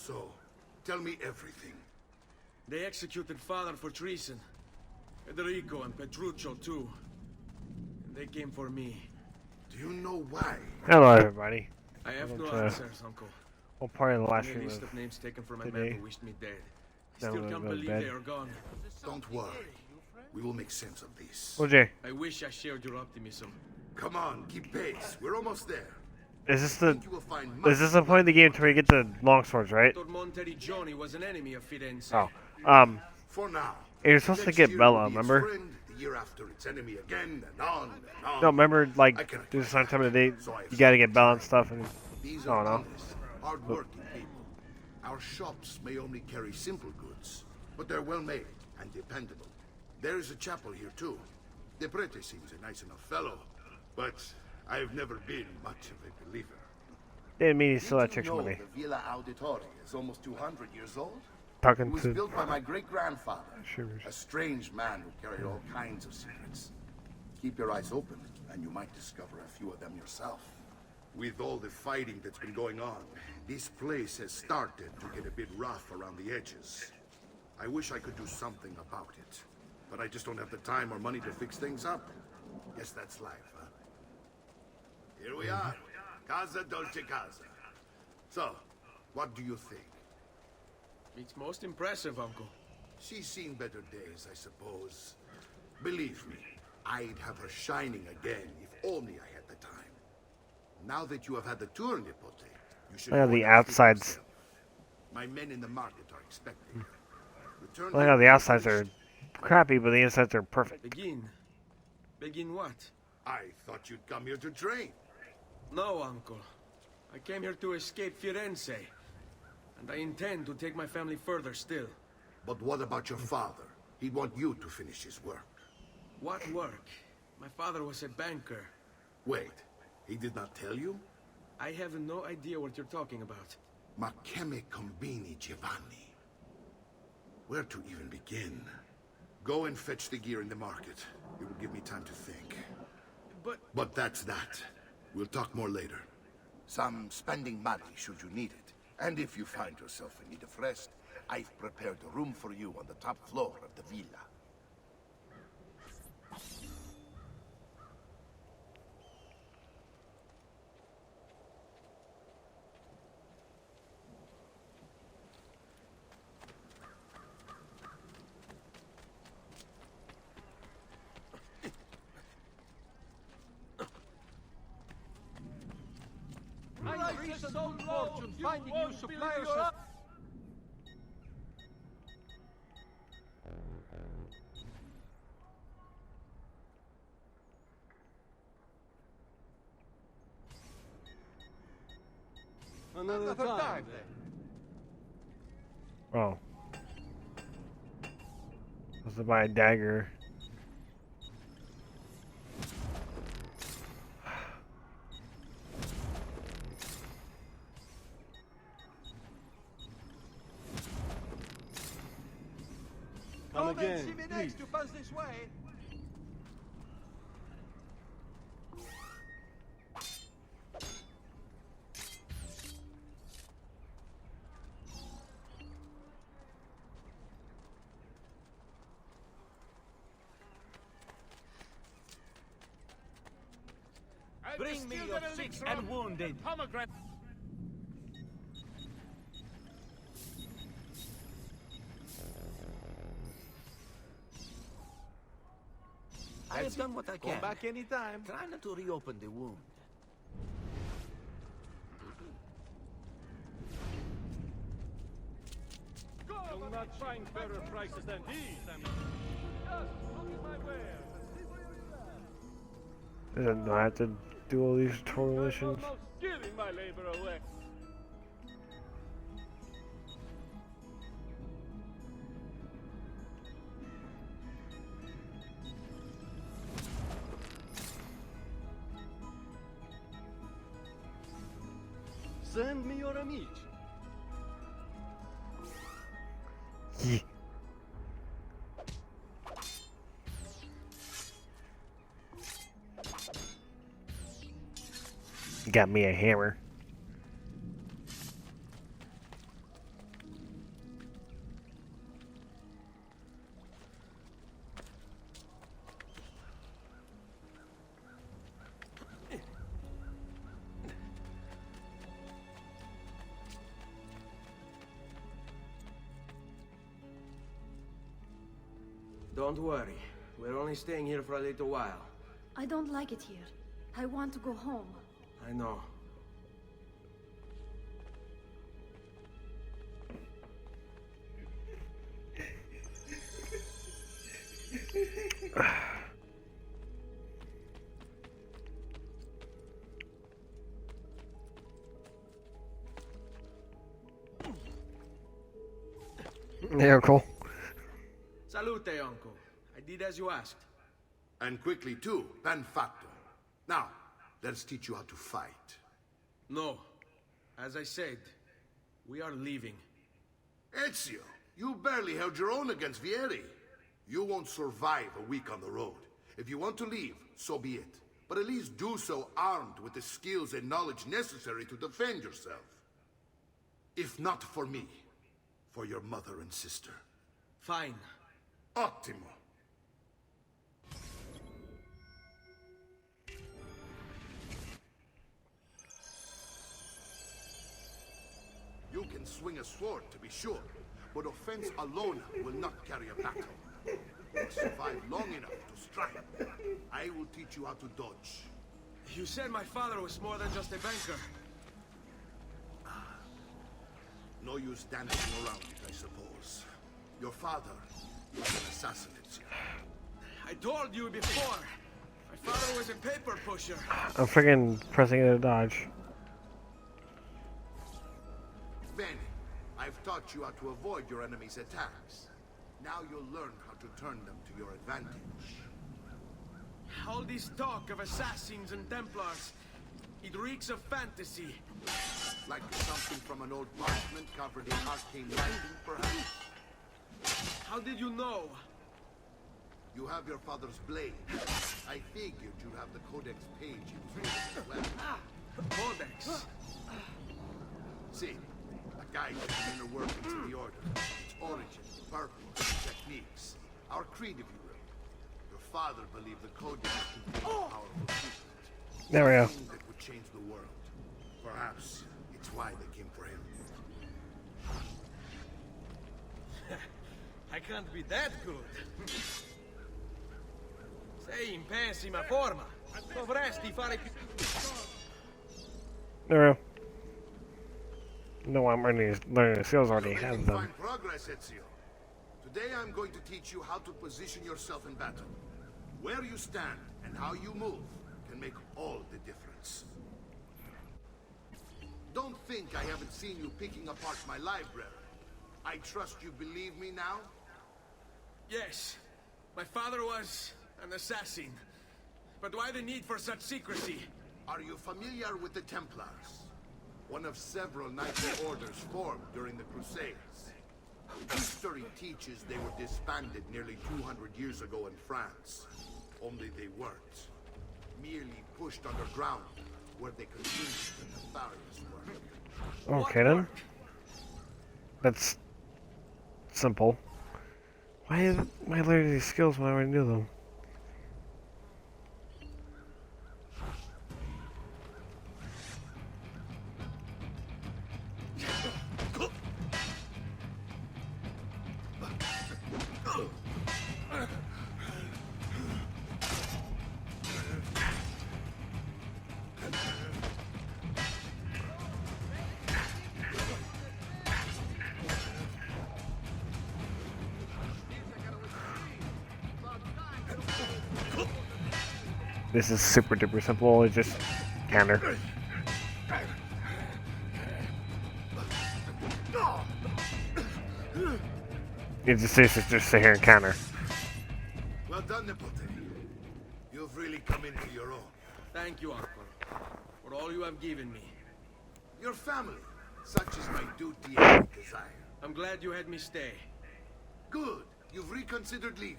So, tell me everything. They executed father for treason. Federico and Petruccio too. And they came for me. Do you know why? Hello, everybody. I have no answers, Uncle. What part of the last A stream list of of names taken from my today? men who wished me dead. I Then still we'll can't go to believe bed. they are gone. Don't worry. We will make sense of this. OJ, I wish I shared your optimism. Come on, keep pace. We're almost there. is this the You will find is this the point of the game to where you get the long swords, right? Tormonte Johnny was an enemy of Firenze. Oh, For now. you're supposed to Next get year Bella, will be its remember? friend, the year after its enemy again, and on and on. No, remember, I like, cannot there's a do certain time of the day, So I have you gotta get something Bella to and say. stuff, and These I are don't know. honest, hard-working people. Our shops may only carry simple goods, but they're well made and dependable. There is a chapel here too. The prete seems a nice enough fellow, but I've never been much of a believer. didn't mean he still had Did you extra know money. the Villa Auditore is almost 200 years old? It Talking was to built by my great-grandfather, Shivers. a strange man who carried all kinds of secrets. Keep your eyes open, and you might discover a few of them yourself. With all the fighting that's been going on, this place has started to get a bit rough around the edges. I wish I could do something about it, but I just don't have the time or money to fix things up. Guess that's life, huh? Here we are. Casa Dolce Casa. So, what do you think? It's most impressive, Uncle. She's seen better days, I suppose. Believe me, I'd have her shining again if only I had the time. Now that you have had the tour, Nipote, you should... Look at go the and see outsides. yourself. My men in the market are expecting you. Return Look how home the when outsides are finished. crappy, but the insides are perfect. Begin. Begin what? I thought you'd come here to train. No, Uncle. I came here to escape Firenze. And I intend to take my family further still. But what about your father? He'd want you to finish his work. What work? My father was a banker. Wait, he did not tell you? I have no idea what you're talking about. Ma che me combini, Giovanni? Where to even begin? Go and fetch the gear in the market. It will give me time to think. But that's that. We'll talk more later. Some spending money should you need it. And if you find yourself in need of rest, I've prepared a room for you on the top floor of the villa. I increase a good fortune finding new suppliers. Another time then. Oh. Supposed to buy a dagger. Come again, see me next to pass this way. Bring me your sick and wounded. I have done what I can. Come back anytime. Try not to reopen the wound. You'll not find fairer prices than these. Just look at my wares and see where you Doesn't I have to do all these tutorial are. missions? Almost giving my labor away. Send me your amici. Yeah. You got me a hammer. Don't worry. We're only staying here for a little while. I don't like it here. I want to go home. I know. Hey, Uncle. Salute, Uncle. I did as you asked. And quickly too, ben fatto. Now, let's teach you how to fight. No. As I said, we are leaving. Ezio, you barely held your own against Vieri. You won't survive a week on the road. If you want to leave, so be it. But at least do so armed with the skills and knowledge necessary to defend yourself. If not for me, for your mother and sister. Fine. Ottimo. You can swing a sword, to be sure, but offense alone will not carry a battle. You'll survive long enough to strike. I will teach you how to dodge. You said my father was more than just a banker. No use dancing around it, I suppose. Your father was an assassin, Ezio. I told you before. My father was a paper pusher. I'm freaking pressing it to dodge. Bene, I've taught you how to avoid your enemy's attacks. Now you'll learn how to turn them to your advantage. All this talk of assassins and Templars, it reeks of fantasy. Like something from an old parchment covered in arcane writing, perhaps? How did you know? You have your father's blade. I figured you'd have the Codex page he was reading as well. Codex. See, a guide to the inner workings of the Order, its origins, purpose, techniques. Our creed, if you will. Your father believed the Codex contained a powerful secret. There we go. Something that would change the world. Perhaps it's why they came for him. I can't be that good. Sei in pessima forma. Dovresti fare più... There we go. No, I'm learning the skills already You're have making them. fine progress, Ezio. Today I'm going to teach you how to position yourself in battle. Where you stand and how you move can make all the difference. Don't think I haven't seen you picking apart my library. I trust you believe me now? Yes. My father was an assassin. But why the need for such secrecy? Are you familiar with the Templars? One of several knightly orders formed during the Crusades. History teaches they were disbanded nearly 200 years ago in France. Only they weren't. Merely pushed underground, where they continued the nefarious work. Okay then. That's simple. Why learn these skills when I already knew them? This is super duper simple, it's just counter. It's just sit here and counter. Well done, Nipote. You've really come into your own. Thank you, Uncle, for all you have given me. Your family, such is my duty and desire. I'm glad you had me stay. Good. You've reconsidered leaving.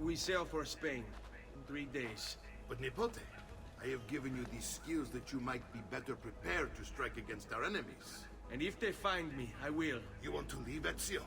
We sail for Spain in 3 days. But Nipote, I have given you these skills that you might be better prepared to strike against our enemies. And if they find me, I will. You want to leave, Ezio?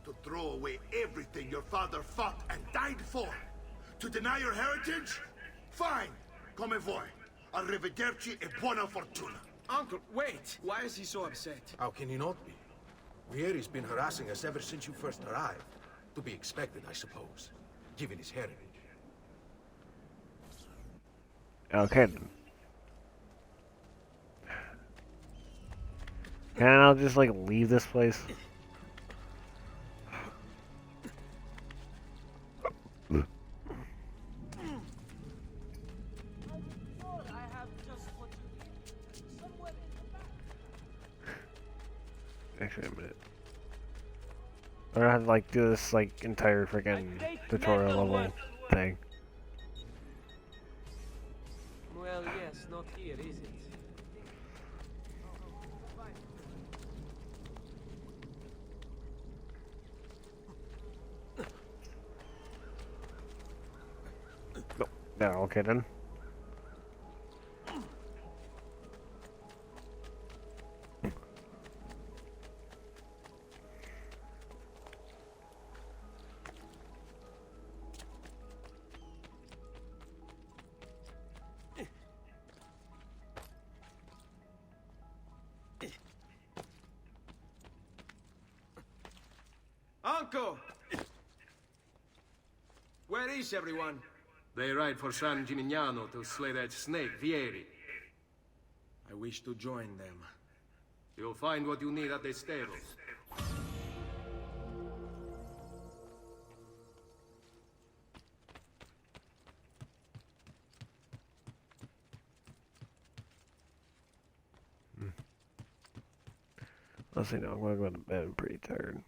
To throw away everything your father fought and died for? To deny your heritage? Fine. Come vuoi. Arrivederci e buona fortuna. Uncle, wait! Why is he so upset? How can he not be? Vieri's been harassing us ever since you first arrived. To be expected, I suppose, given his heritage. Okay then. Can I just like leave this place? Actually, a minute. Or I have to like do this like entire freaking tutorial level thing. Well, yes, not here, is it? No, no, okay then. Uncle! Where is everyone? They ride for San Gimignano to slay that snake, Vieri. I wish to join them. You'll find what you need at the stables. Let's see now, I'm gonna go to bed, I'm pretty tired.